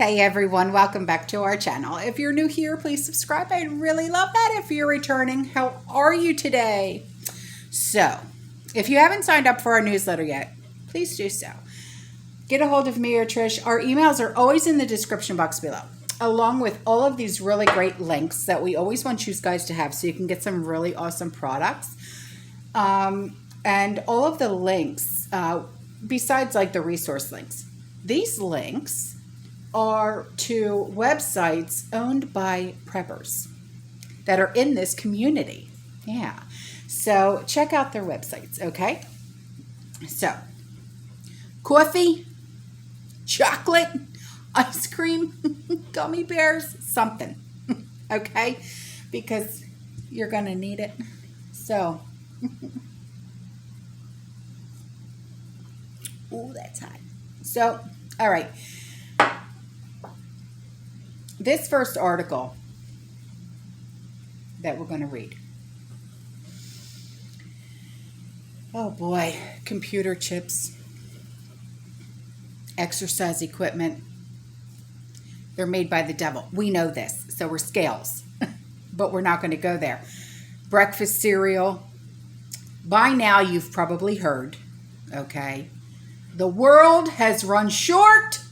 Hey everyone, welcome back to our channel. If you're new here, please subscribe. I'd really love that. If you're returning, how are you today? So, if you haven't signed up for our newsletter yet, please do so. Get a hold of me or Trish. Our emails are always in the description box below, along with all of these really great links that we always want you guys to have so you can get some really awesome products. And all of the links, besides like the resource links, these links are to websites owned by preppers that are in this community. Yeah. So check out their websites, okay? So, coffee, chocolate, ice cream, gummy bears, something, okay? Because you're going to need it. So, ooh, that's hot. So, all right. This first article that we're going to read. Oh boy, computer chips, exercise equipment. They're made by the devil. We know this, so we're scales, but we're not going to go there. Breakfast cereal. By now you've probably heard, okay? The world has run short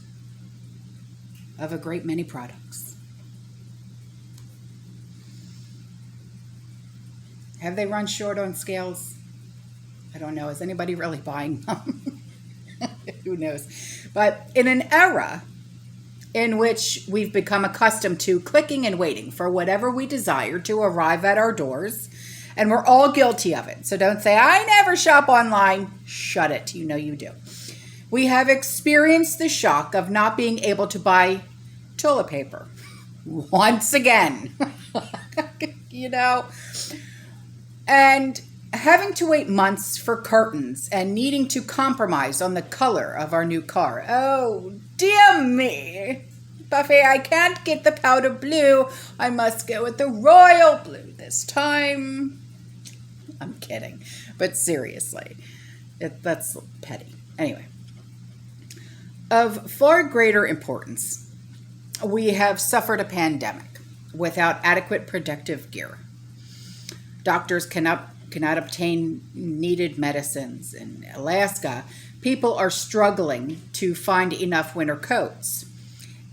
of a great many products. Have they run short on scales? I don't know. Is anybody really buying them? Who knows? But in an era in which we've become accustomed to clicking and waiting for whatever we desire to arrive at our doors, and we're all guilty of it. So don't say, I never shop online. Shut it. You know you do. We have experienced the shock of not being able to buy toilet paper once again, you know, and having to wait months for curtains and needing to compromise on the color of our new car. Oh, dear me. Buffet, I can't get the powder blue. I must go with the royal blue this time. I'm kidding, but seriously, that's petty. Anyway. Of far greater importance, we have suffered a pandemic without adequate protective gear. Doctors cannot obtain needed medicines. In Alaska, people are struggling to find enough winter coats.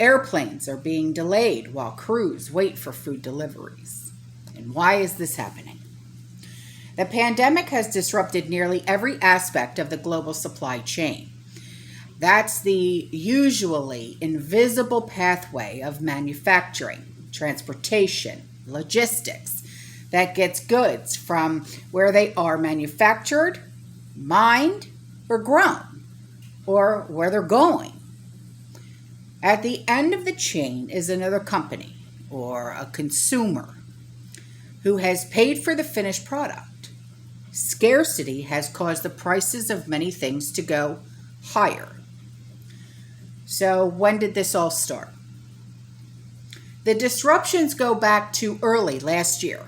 Airplanes are being delayed while crews wait for food deliveries. And why is this happening? The pandemic has disrupted nearly every aspect of the global supply chain. That's the usually invisible pathway of manufacturing, transportation, logistics that gets goods from where they are manufactured, mined, or grown, or where they're going. At the end of the chain is another company or a consumer who has paid for the finished product. Scarcity has caused the prices of many things to go higher. So when did this all start? The disruptions go back to early last year,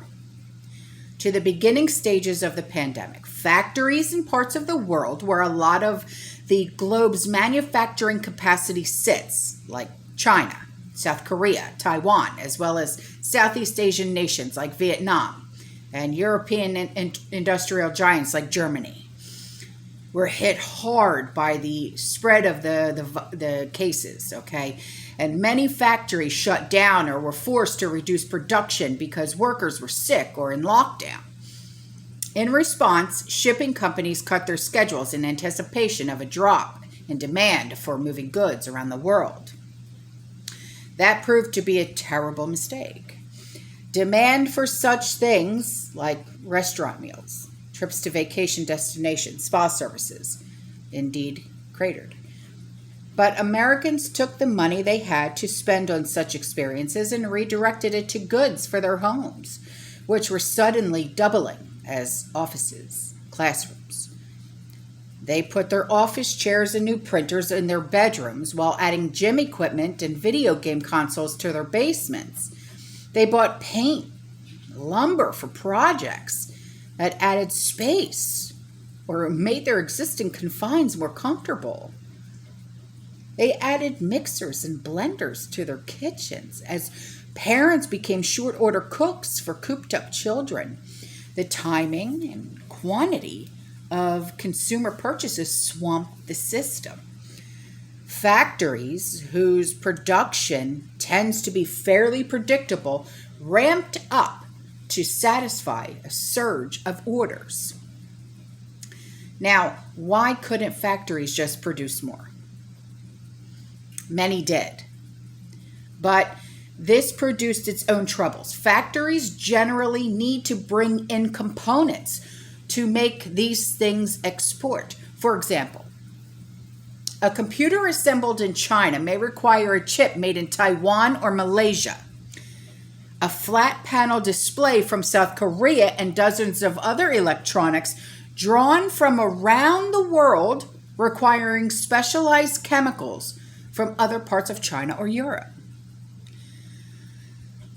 to the beginning stages of the pandemic. Factories in parts of the world where a lot of the globe's manufacturing capacity sits, like China, South Korea, Taiwan, as well as Southeast Asian nations like Vietnam, and European industrial giants like Germany, were hit hard by the spread of the cases, okay? And many factories shut down or were forced to reduce production because workers were sick or in lockdown. In response, shipping companies cut their schedules in anticipation of a drop in demand for moving goods around the world. That proved to be a terrible mistake. Demand for such things like restaurant meals, trips to vacation destinations, spa services, indeed cratered. But Americans took the money they had to spend on such experiences and redirected it to goods for their homes, which were suddenly doubling as offices, classrooms. They put their office chairs and new printers in their bedrooms while adding gym equipment and video game consoles to their basements. They bought paint, lumber for projects that added space or made their existing confines more comfortable. They added mixers and blenders to their kitchens as parents became short order cooks for cooped up children. The timing and quantity of consumer purchases swamped the system. Factories, whose production tends to be fairly predictable, ramped up to satisfy a surge of orders. Now, why couldn't factories just produce more? Many did. But this produced its own troubles. Factories generally need to bring in components to make these things export. For example, a computer assembled in China may require a chip made in Taiwan or Malaysia. A flat panel display from South Korea and dozens of other electronics drawn from around the world requiring specialized chemicals from other parts of China or Europe.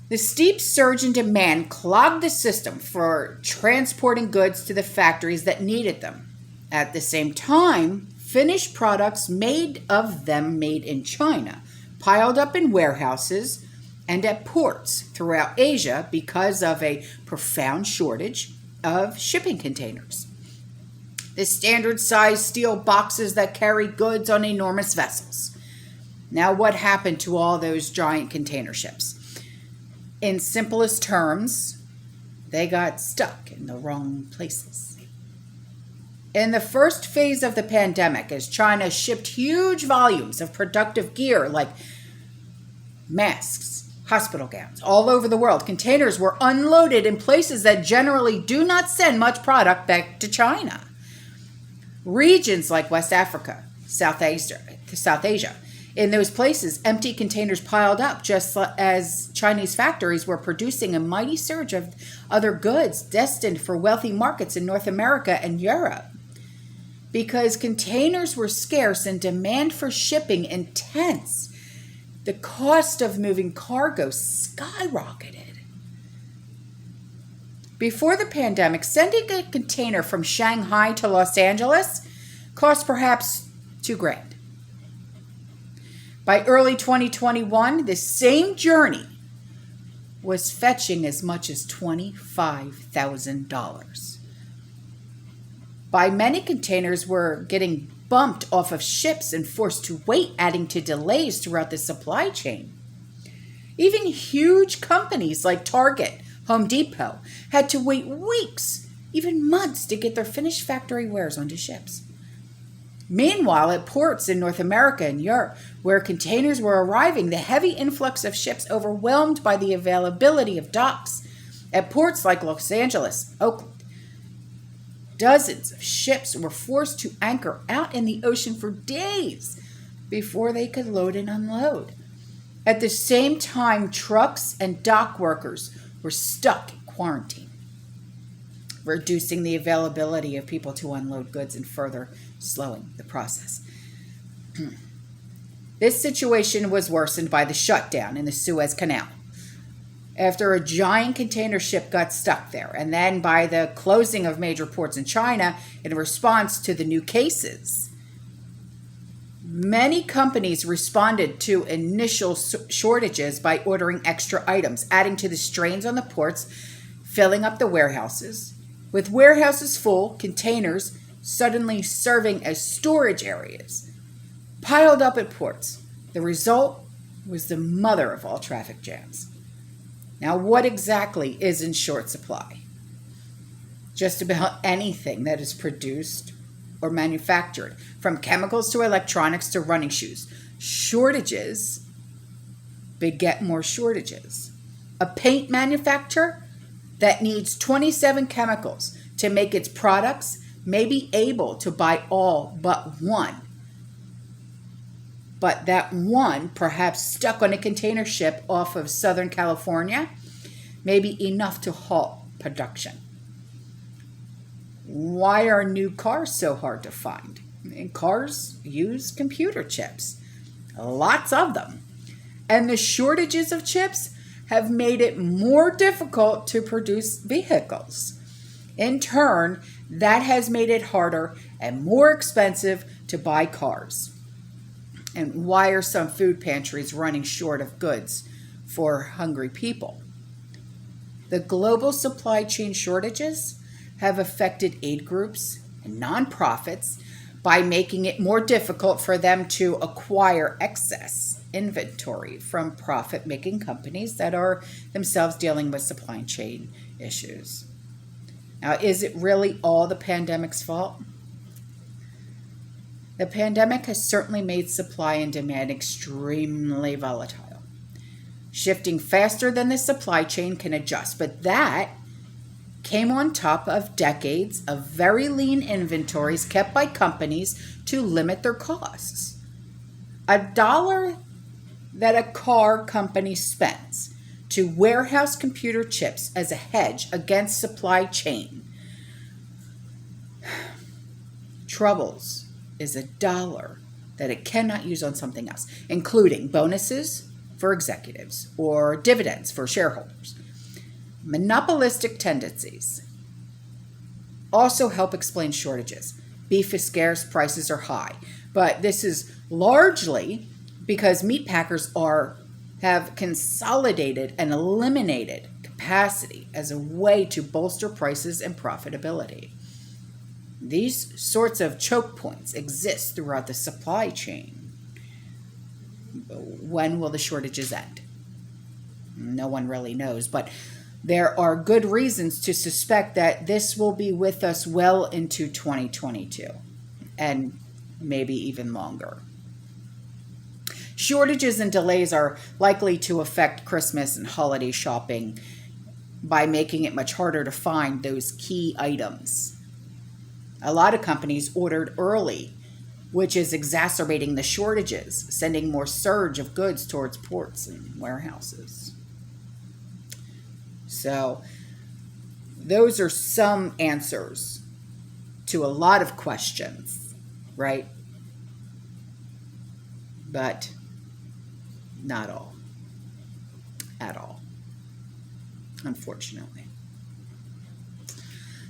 The steep surge in demand clogged the system for transporting goods to the factories that needed them. At the same time, finished products made in China piled up in warehouses and at ports throughout Asia because of a profound shortage of shipping containers. The standard size steel boxes that carry goods on enormous vessels. Now, what happened to all those giant container ships? In simplest terms, they got stuck in the wrong places. In the first phase of the pandemic, as China shipped huge volumes of productive gear like masks, hospital gowns, all over the world, containers were unloaded in places that generally do not send much product back to China. Regions like West Africa, South Asia, in those places, empty containers piled up just as Chinese factories were producing a mighty surge of other goods destined for wealthy markets in North America and Europe. Because containers were scarce and demand for shipping intense, the cost of moving cargo skyrocketed. Before the pandemic, sending a container from Shanghai to Los Angeles cost perhaps $2,000. By early 2021, the same journey was fetching as much as $25,000. By many containers were getting bumped off of ships and forced to wait, adding to delays throughout the supply chain. Even huge companies like Target, Home Depot had to wait weeks, even months, to get their finished factory wares onto ships. Meanwhile, at ports in North America and Europe, where containers were arriving, the heavy influx of ships overwhelmed by the availability of docks. At ports like Los Angeles, Oakland, dozens of ships were forced to anchor out in the ocean for days before they could load and unload. At the same time, trucks and dock workers were stuck in quarantine, reducing the availability of people to unload goods and further slowing the process. This situation was worsened by the shutdown in the Suez Canal, after a giant container ship got stuck there, and then by the closing of major ports in China in response to the new cases. Many companies responded to initial shortages by ordering extra items, adding to the strains on the ports, filling up the warehouses. With warehouses full, containers suddenly serving as storage areas piled up at ports. The result was the mother of all traffic jams. Now, what exactly is in short supply? Just about anything that is produced or manufactured, from chemicals to electronics to running shoes. Shortages beget more shortages. A paint manufacturer that needs 27 chemicals to make its products may be able to buy all but one. But that one, perhaps stuck on a container ship off of Southern California, may be enough to halt production. Why are new cars so hard to find? And cars use computer chips, lots of them. And the shortages of chips have made it more difficult to produce vehicles. In turn, that has made it harder and more expensive to buy cars. And why are some food pantries running short of goods for hungry people? The global supply chain shortages have affected aid groups and nonprofits by making it more difficult for them to acquire excess inventory from profit-making companies that are themselves dealing with supply chain issues. Now, is it really all the pandemic's fault? The pandemic has certainly made supply and demand extremely volatile, shifting faster than the supply chain can adjust. But that came on top of decades of very lean inventories kept by companies to limit their costs. $1 that a car company spends to warehouse computer chips as a hedge against supply chain troubles is $1 that it cannot use on something else, including bonuses for executives or dividends for shareholders. Monopolistic tendencies also help explain shortages. Beef is scarce, prices are high, but this is largely because meat packers have consolidated and eliminated capacity as a way to bolster prices and profitability. These sorts of choke points exist throughout the supply chain. When will the shortages end? No one really knows, but there are good reasons to suspect that this will be with us well into 2022 and maybe even longer. Shortages and delays are likely to affect Christmas and holiday shopping by making it much harder to find those key items. A lot of companies ordered early, which is exacerbating the shortages, sending more surge of goods towards ports and warehouses. So those are some answers to a lot of questions, right? But not all, at all, unfortunately.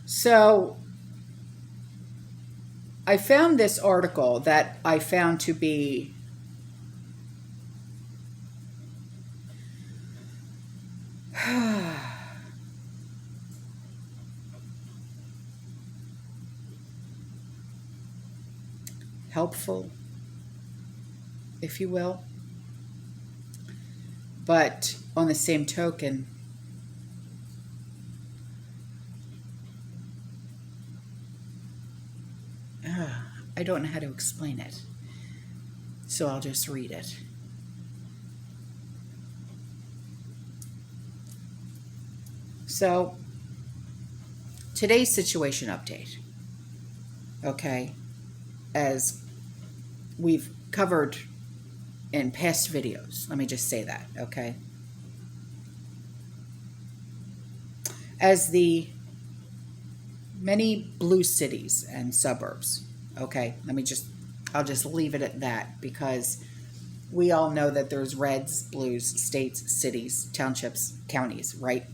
So I found this article that I found to be helpful, if you will. But on the same token, I don't know how to explain it, so I'll just read it. So, today's situation update, okay, as we've covered in past videos, let me just say that, okay? As the many blue cities and suburbs, okay, I'll just leave it at that, because we all know that there's reds, blues, states, cities, townships, counties, right?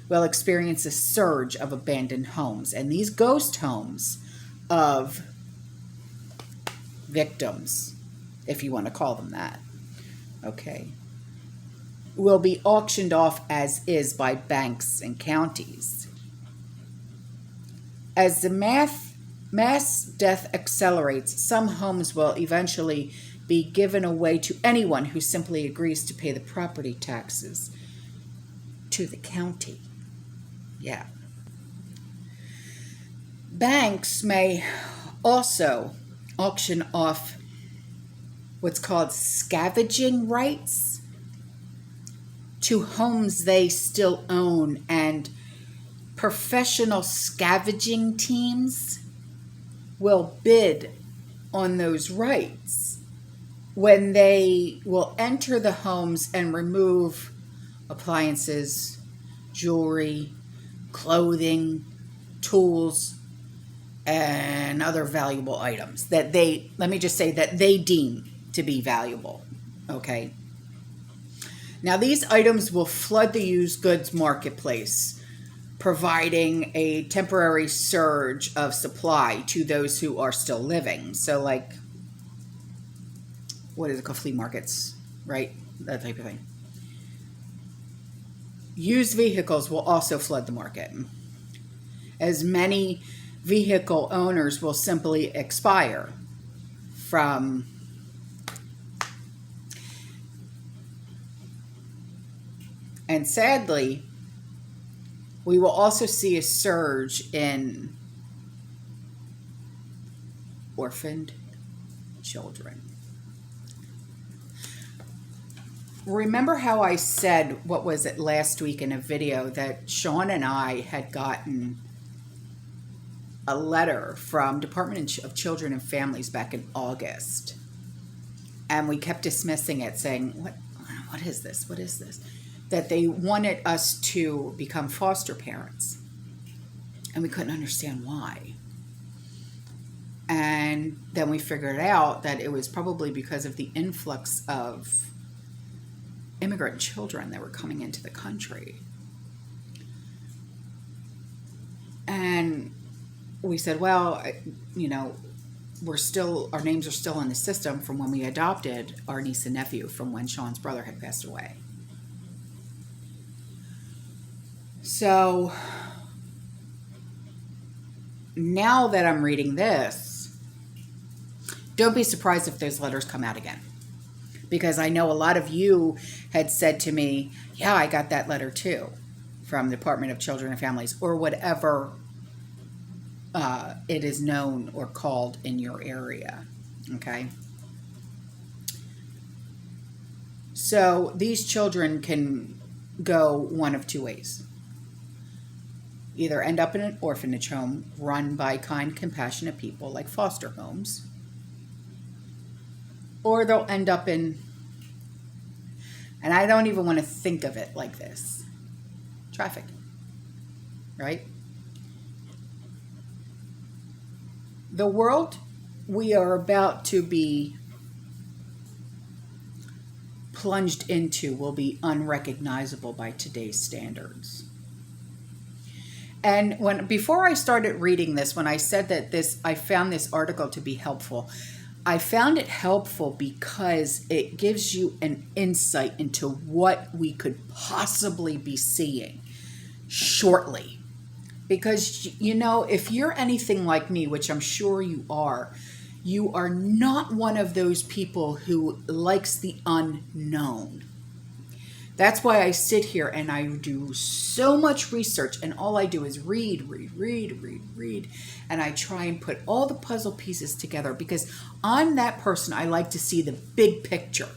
Will experience a surge of abandoned homes, and these ghost homes of victims, if you want to call them that, okay, will be auctioned off as is by banks and counties. As the mass death accelerates, some homes will eventually be given away to anyone who simply agrees to pay the property taxes to the county. Yeah. Banks may also auction off what's called scavenging rights to homes they still own, and professional scavenging teams will bid on those rights when they will enter the homes and remove appliances, jewelry, clothing, tools, and other valuable items that they deem to be valuable, okay? Now, these items will flood the used goods marketplace, providing a temporary surge of supply to those who are still living. So, like, what is it called, flea markets, right? That type of thing. Used vehicles will also flood the market, as many vehicle owners will simply expire from and sadly, we will also see a surge in orphaned children. Remember how I said, what was it, last week in a video, that Sean and I had gotten a letter from Department of Children and Families back in August. And we kept dismissing it, saying, what is this? What is this? That they wanted us to become foster parents. And we couldn't understand why. And then we figured out that it was probably because of the influx of immigrant children that were coming into the country. And we said, well, you know, our names are still in the system from when we adopted our niece and nephew from when Sean's brother had passed away. So now that I'm reading this, don't be surprised if those letters come out again. Because I know a lot of you had said to me, yeah, I got that letter too from the Department of Children and Families, or whatever it is known or called in your area. Okay. So these children can go one of two ways. Either end up in an orphanage home run by kind, compassionate people like foster homes, or they'll end up in, and I don't even want to think of it like this, traffic, right? The world we are about to be plunged into will be unrecognizable by today's standards. And before I started reading this, when I said that I found this article to be helpful, I found it helpful because it gives you an insight into what we could possibly be seeing shortly. Because, you know, if you're anything like me, which I'm sure you are not one of those people who likes the unknown. That's why I sit here and I do so much research, and all I do is read, and I try and put all the puzzle pieces together because I'm that person. I like to see the big picture.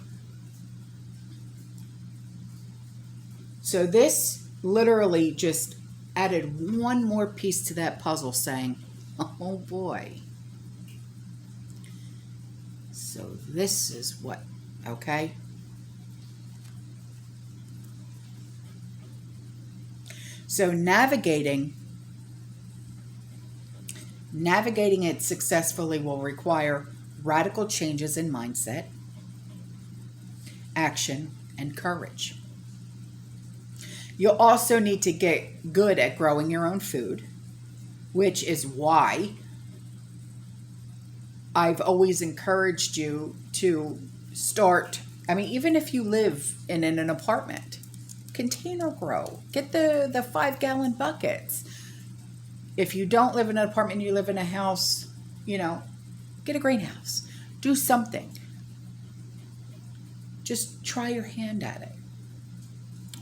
So this literally just added one more piece to that puzzle, saying, oh boy. So this is what, okay? So navigating it successfully will require radical changes in mindset, action, and courage. You'll also need to get good at growing your own food, which is why I've always encouraged you to start. I mean, even if you live in an apartment, container grow. Get the 5-gallon buckets. If you don't live in an apartment, you live in a house, you know, get a greenhouse. Do something. Just try your hand at it.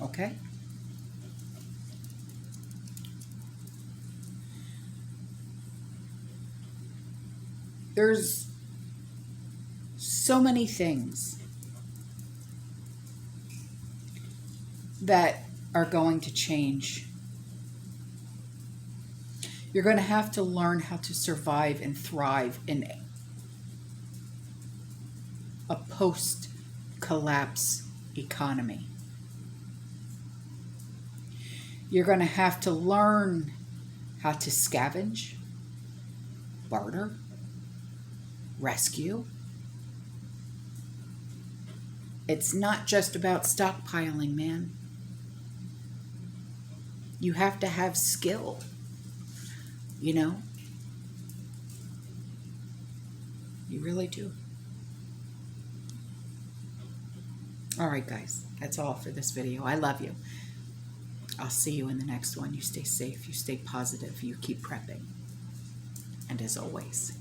Okay? There's so many things that are going to change. You're going to have to learn how to survive and thrive in a post-collapse economy. You're going to have to learn how to scavenge, barter, rescue. It's not just about stockpiling, man. You have to have skill, you know? You really do. All right, guys, that's all for this video. I love you. I'll see you in the next one. You stay safe, you stay positive, you keep prepping. And as always,